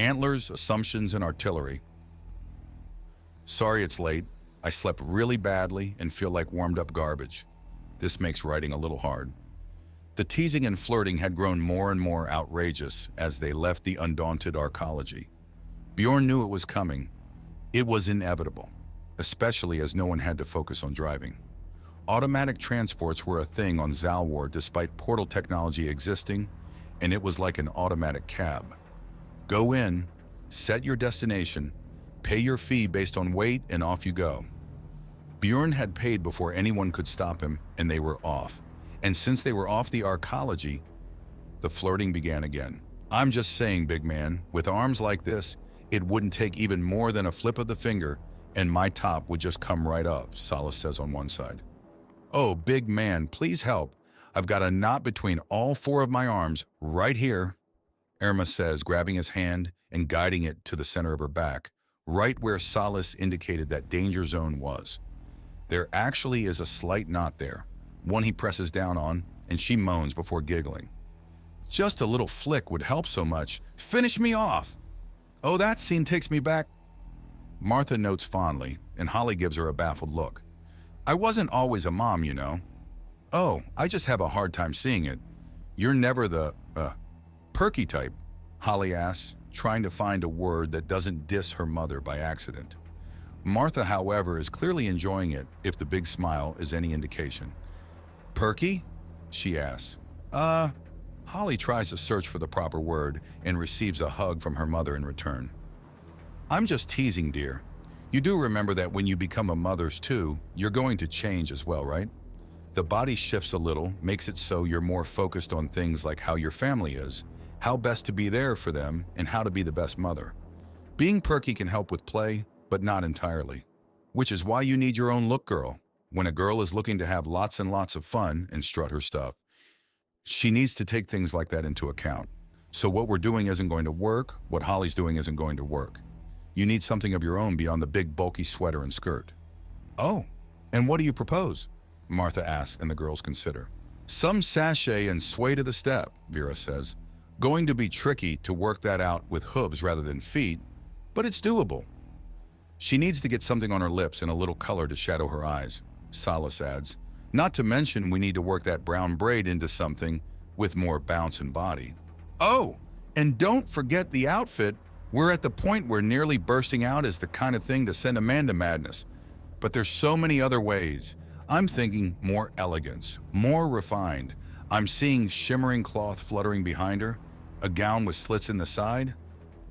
Antlers, assumptions, and artillery. Sorry it's late. I slept really badly and feel like warmed up garbage. This makes writing a little hard. The teasing and flirting had grown more and more outrageous as they left the undaunted archaeology. Bjorn knew it was coming. It was inevitable, especially as no one had to focus on driving. Automatic transports were a thing on Zalwar despite portal technology existing, and it was like an automatic cab. Go in, set your destination, pay your fee based on weight, and off you go. Bjorn had paid before anyone could stop him, and they were off. And since they were off the archaeology, the flirting began again. I'm just saying, big man, with arms like this, it wouldn't take even more than a flip of the finger, and my top would just come right up, Salas says on one side. Oh, big man, please help. I've got a knot between all four of my arms right here, Irma says, grabbing his hand and guiding it to the center of her back, right where Salas indicated that danger zone was. There actually is a slight knot there, one he presses down on, and she moans before giggling. Just a little flick would help so much. Finish me off! Oh, that scene takes me back. Martha notes fondly, and Holly gives her a baffled look. I wasn't always a mom, you know. Oh, I just have a hard time seeing it. You're never the, perky type, Holly asks, trying to find a word that doesn't diss her mother by accident. Martha, however, is clearly enjoying it, if the big smile is any indication. Perky? She asks. Holly tries to search for the proper word and receives a hug from her mother in return. I'm just teasing, dear. You do remember that when you become a mother's too, you're going to change as well, right? The body shifts a little, makes it so you're more focused on things like how your family is, how best to be there for them, and how to be the best mother. Being perky can help with play, but not entirely. Which is why you need your own look girl. When a girl is looking to have lots and lots of fun and strut her stuff, she needs to take things like that into account. So what we're doing isn't going to work, what Holly's doing isn't going to work. You need something of your own beyond the big bulky sweater and skirt. Oh, and what do you propose? Martha asks, and the girls consider. Some sachet and sway to the step, Vera says. Going to be tricky to work that out with hooves rather than feet, but it's doable. She needs to get something on her lips and a little color to shadow her eyes, Salas adds. Not to mention we need to work that brown braid into something with more bounce and body. Oh, and don't forget the outfit. We're at the point where nearly bursting out is the kind of thing to send Amanda madness. But there's so many other ways. I'm thinking more elegance, more refined. I'm seeing shimmering cloth fluttering behind her, a gown with slits in the side,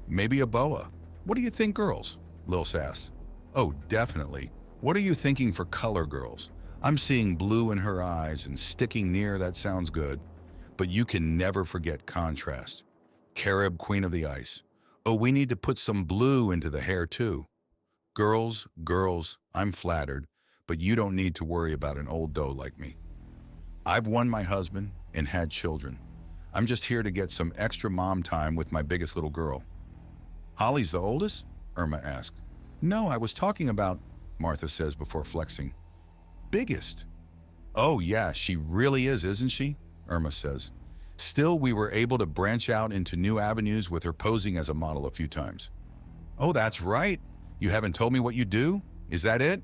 maybe a boa. What do you think, girls? Lil asks. Oh, definitely. What are you thinking for color, girls? I'm seeing blue in her eyes and sticking near, that sounds good. But you can never forget contrast. Carib, queen of the ice. Oh, we need to put some blue into the hair too. Girls, I'm flattered, but you don't need to worry about an old doe like me. I've won my husband and had children. I'm just here to get some extra mom time with my biggest little girl. Holly's the oldest? Irma asked. No, I was talking about, Martha says before flexing. Biggest. Oh yeah, she really is, isn't she? Irma says. Still, we were able to branch out into new avenues with her posing as a model a few times. Oh, that's right. You haven't told me what you do? Is that it?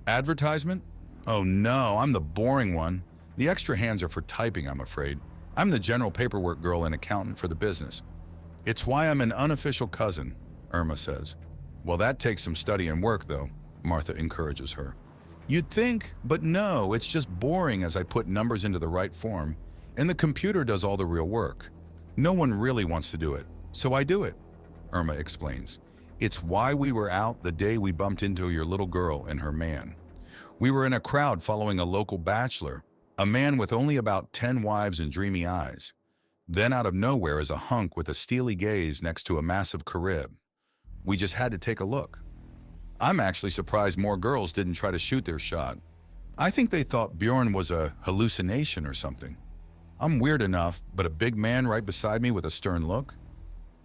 Advertisement? Oh no, I'm the boring one. The extra hands are for typing, I'm afraid. I'm the general paperwork girl and accountant for the business. It's why I'm an unofficial cousin, Irma says. Well, that takes some study and work, though, Martha encourages her. You'd think, but no, it's just boring as I put numbers into the right form, and the computer does all the real work. No one really wants to do it, so I do it, Irma explains. It's why we were out the day we bumped into your little girl and her man. We were in a crowd following a local bachelor, a man with only about 10 wives and dreamy eyes. Then out of nowhere is a hunk with a steely gaze next to a massive Carib. We just had to take a look. I'm actually surprised more girls didn't try to shoot their shot. I think they thought Bjorn was a hallucination or something. I'm weird enough, but a big man right beside me with a stern look?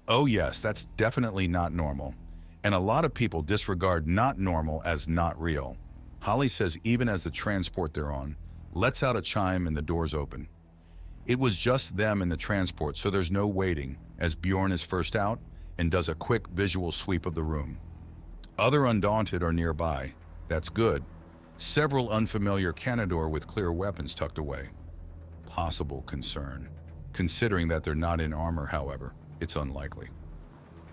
Oh yes, that's definitely not normal. And a lot of people disregard not normal as not real. Holly says even as the transport they're on lets out a chime and the doors open. It was just them in the transport, so there's no waiting, as Bjorn is first out, and does a quick visual sweep of the room. Other Undaunted are nearby. That's good. Several unfamiliar Canador with clear weapons tucked away. Possible concern. Considering that they're not in armor, however, it's unlikely.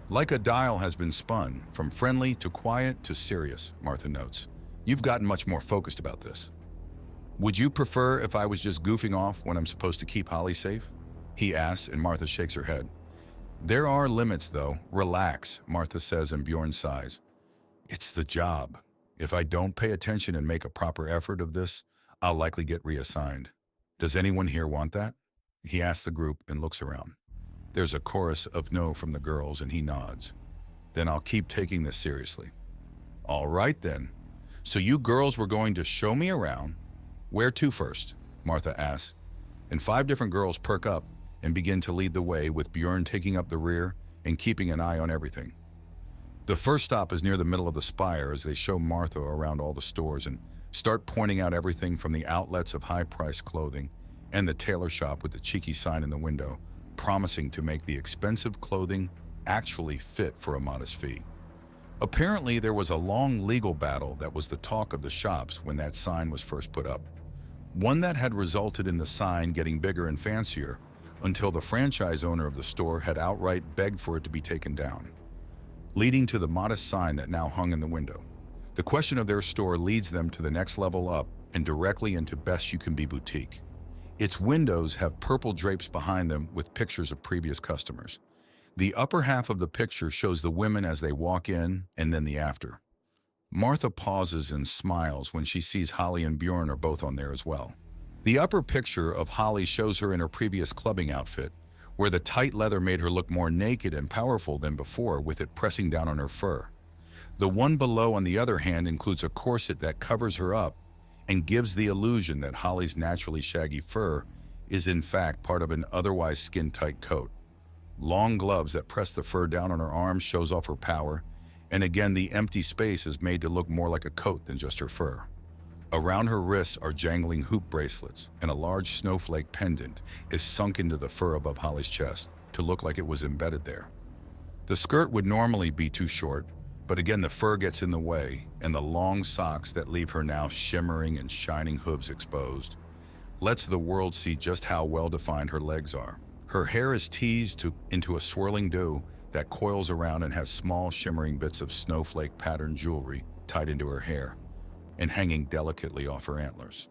Like a dial has been spun, from friendly to quiet to serious, Martha notes. You've gotten much more focused about this. Would you prefer if I was just goofing off when I'm supposed to keep Holly safe? He asks, and Martha shakes her head. There are limits, though. Relax, Martha says, and Bjorn sighs. It's the job. If I don't pay attention and make a proper effort of this, I'll likely get reassigned. Does anyone here want that? He asks the group and looks around. There's a chorus of no from the girls, and he nods. Then I'll keep taking this seriously. All right, then. So you girls were going to show me around. Where to first? Martha asks. And 5 different girls perk up and begin to lead the way, with Bjorn taking up the rear and keeping an eye on everything. The first stop is near the middle of the spire as they show Martha around all the stores and start pointing out everything from the outlets of high-priced clothing and the tailor shop with the cheeky sign in the window, promising to make the expensive clothing actually fit for a modest fee. Apparently, there was a long legal battle that was the talk of the shops when that sign was first put up. One that had resulted in the sign getting bigger and fancier until the franchise owner of the store had outright begged for it to be taken down, leading to the modest sign that now hung in the window. The question of their store leads them to the next level up and directly into Best You Can Be Boutique. Its windows have purple drapes behind them with pictures of previous customers. The upper half of the picture shows the women as they walk in and then the after. Martha pauses and smiles when she sees Holly and Bjorn are both on there as well. The upper picture of Holly shows her in her previous clubbing outfit, where the tight leather made her look more naked and powerful than before, with it pressing down on her fur. The one below, on the other hand, includes a corset that covers her up and gives the illusion that Holly's naturally shaggy fur is in fact part of an otherwise skin-tight coat. Long gloves that press the fur down on her arms shows off her power, and again the empty space is made to look more like a coat than just her fur. Around her wrists are jangling hoop bracelets, and a large snowflake pendant is sunk into the fur above Holly's chest to look like it was embedded there. The skirt would normally be too short, but again the fur gets in the way, and the long socks that leave her now shimmering and shining hooves exposed lets the world see just how well-defined her legs are. Her hair is teased into a swirling dough that coils around and has small shimmering bits of snowflake-patterned jewelry tied into her hair and hanging delicately off her antlers.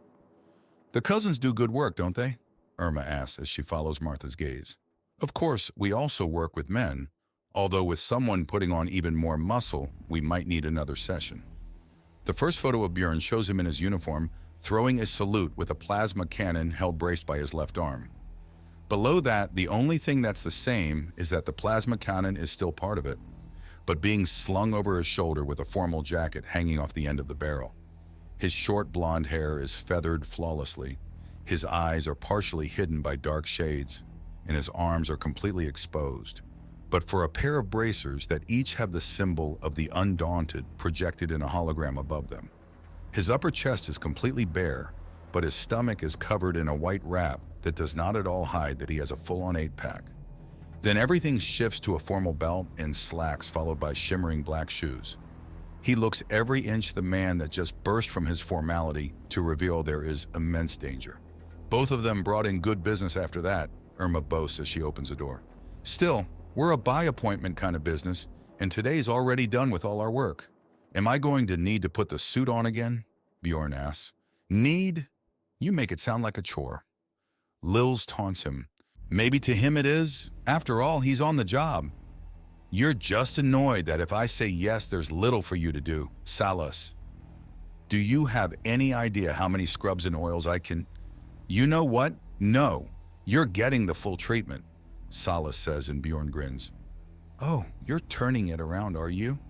The cousins do good work, don't they? Irma asks as she follows Martha's gaze. Of course, we also work with men, although with someone putting on even more muscle, we might need another session. The first photo of Bjorn shows him in his uniform, throwing a salute with a plasma cannon held braced by his left arm. Below that, the only thing that's the same is that the plasma cannon is still part of it, but being slung over his shoulder with a formal jacket hanging off the end of the barrel. His short blonde hair is feathered flawlessly, his eyes are partially hidden by dark shades, and his arms are completely exposed, but for a pair of bracers that each have the symbol of the Undaunted projected in a hologram above them. His upper chest is completely bare, but his stomach is covered in a white wrap that does not at all hide that he has a full-on 8-pack. Then everything shifts to a formal belt and slacks followed by shimmering black shoes. He looks every inch the man that just burst from his formality to reveal there is immense danger. Both of them brought in good business after that, Irma boasts as she opens the door. Still, we're a by-appointment kind of business, and today's already done with all our work. Am I going to need to put the suit on again? Bjorn asks. Need? You make it sound like a chore. Lils taunts him. Maybe to him it is. After all, he's on the job. You're just annoyed that if I say yes, there's little for you to do. Salas. Do you have any idea how many scrubs and oils I can... You know what? No. You're getting the full treatment, Salas says, and Bjorn grins. Oh, you're turning it around, are you?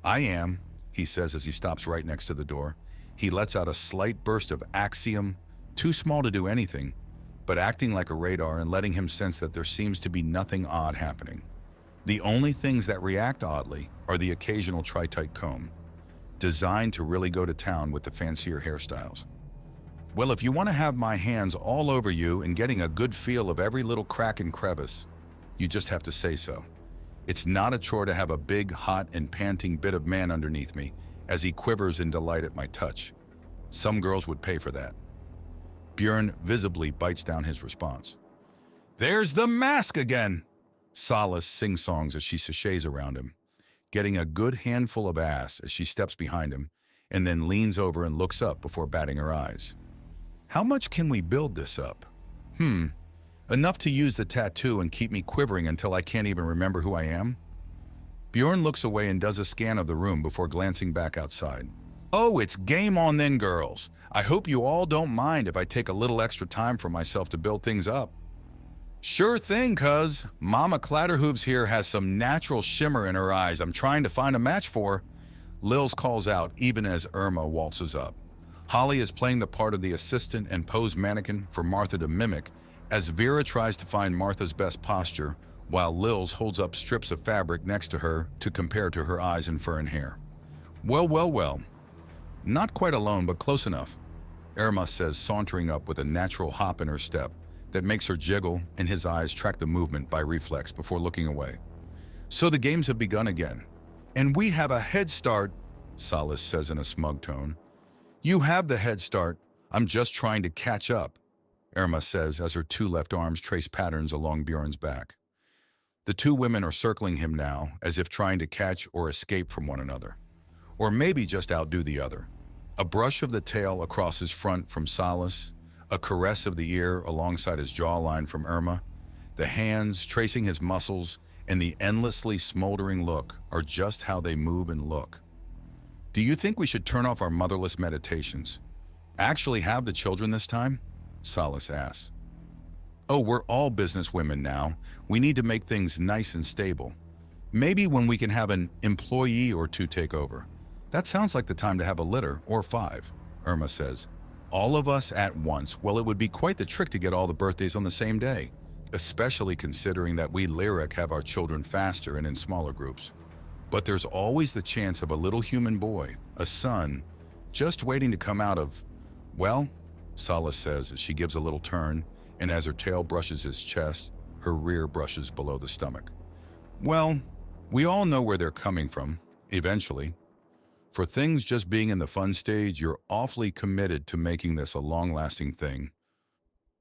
I am, he says as he stops right next to the door. He lets out a slight burst of axiom, too small to do anything, but acting like a radar and letting him sense that there seems to be nothing odd happening. The only things that react oddly are the occasional tri-tight comb, designed to really go to town with the fancier hairstyles. Well, if you want to have my hands all over you and getting a good feel of every little crack and crevice, you just have to say so. It's not a chore to have a big, hot, and panting bit of man underneath me as he quivers in delight at my touch. Some girls would pay for that. Bjorn visibly bites down his response. There's the mask again! Solace sing-songs as she sashays around him, getting a good handful of ass as she steps behind him and then leans over and looks up before batting her eyes. How much can we build this up? Enough to use the tattoo and keep me quivering until I can't even remember who I am? Bjorn looks away and does a scan of the room before glancing back outside. Oh, it's game on then, girls. I hope you all don't mind if I take a little extra time for myself to build things up. Sure thing, cuz. Mama Clatterhooves here has some natural shimmer in her eyes I'm trying to find a match for. Lils calls out even as Irma waltzes up. Holly is playing the part of the assistant and pose mannequin for Martha to mimic as Vera tries to find Martha's best posture while Lils holds up strips of fabric next to her to compare to her eyes and fur and hair. Well. Not quite alone, but close enough, Irma says, sauntering up with a natural hop in her step that makes her jiggle and his eyes track the movement by reflex before looking away. So the games have begun again. And we have a head start, Solace says in a smug tone. You have the head start. I'm just trying to catch up, Irma says as her two left arms trace patterns along Bjorn's back. The two women are circling him now, as if trying to catch or escape from one another. Or maybe just outdo the other. A brush of the tail across his front from Solace, a caress of the ear alongside his jawline from Irma, the hands tracing his muscles, and the endlessly smoldering look are just how they move and look. Do you think we should turn off our motherless meditations? Actually have the children this time? Solace asks. Oh, we're all business women now. We need to make things nice and stable. Maybe when we can have an employee or two take over. That sounds like the time to have a litter, or 5, Irma says. All of us at once. Well, it would be quite the trick to get all the birthdays on the same day, especially considering that we Lyric have our children faster and in smaller groups. But there's always the chance of a little human boy, a son, just waiting to come out of, well, Solace says as she gives a little turn, and as her tail brushes his chest, her rear brushes below the stomach. Well, we all know where they're coming from, eventually. For things just being in the fun stage, you're awfully committed to making this a long-lasting thing.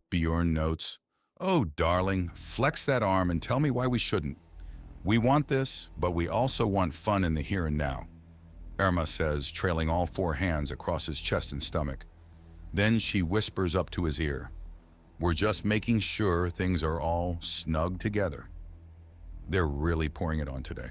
Bjorn notes, oh, darling, flex that arm and tell me why we shouldn't. We want this, but we also want fun in the here and now, Irma says, trailing all 4 hands across his chest and stomach. Then she whispers up to his ear. We're just making sure things are all snug together. They're really pouring it on today.